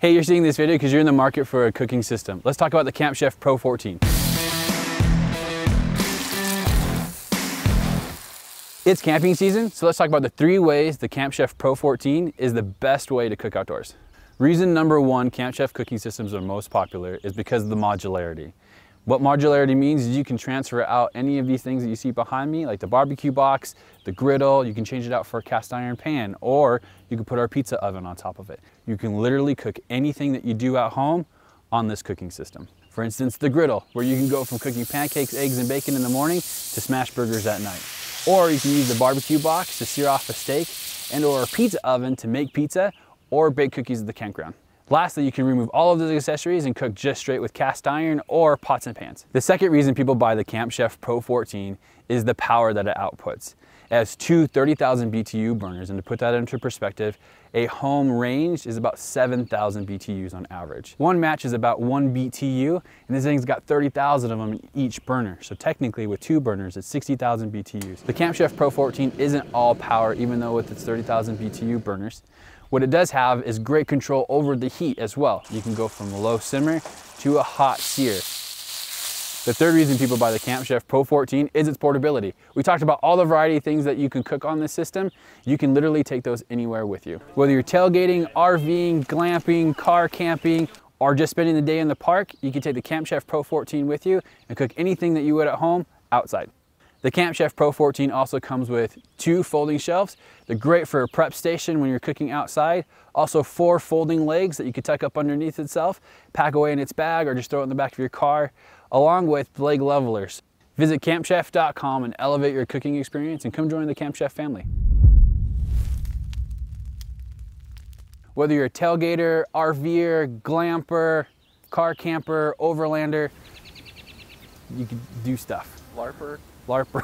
Hey, you're seeing this video because you're in the market for a cooking system. Let's talk about the campchef Pro14. It's camping season, so let's talk about the 3 ways the campchef Pro14 is the best way to cook outdoors. Reason number 1 campchef cooking systems are most popular is because of the modularity. What modularity means is you can transfer out any of these things that you see behind me, like the barbecue box, the griddle. You can change it out for a cast iron pan, or you can put our pizza oven on top of it. You can literally cook anything that you do at home on this cooking system. For instance, the griddle, where you can go from cooking pancakes, eggs, and bacon in the morning to smash burgers at night. Or you can use the barbecue box to sear off a steak, and or a pizza oven to make pizza or bake cookies at the campground. Lastly, you can remove all of those accessories and cook just straight with cast iron or pots and pans. The second reason people buy the campchef Pro14 is the power that it outputs. It has 2 30,000 BTU burners, and to put that into perspective, a home range is about 7,000 BTUs on average. One match is about 1 BTU, and this thing's got 30,000 of them in each burner. So technically with 2 burners, it's 60,000 BTUs. The campchef Pro14 isn't all power, even though with its 30,000 BTU burners. What it does have is great control over the heat as well. You can go from low simmer to a hot sear. The third reason people buy the campchef Pro14 is its portability. We talked about all the variety of things that you can cook on this system. You can literally take those anywhere with you. Whether you're tailgating, RVing, glamping, car camping, or just spending the day in the park, you can take the campchef Pro14 with you and cook anything that you would at home outside. The campchef Pro14 also comes with 2 folding shelves. They're great for a prep station when you're cooking outside. Also 4 folding legs that you can tuck up underneath itself, pack away in its bag, or just throw it in the back of your car, along with leg levelers. Visit campchef.com and elevate your cooking experience and come join the Camp Chef family. Whether you're a tailgater, RVer, glamper, car camper, overlander, you can do stuff. LARPer. LARPer.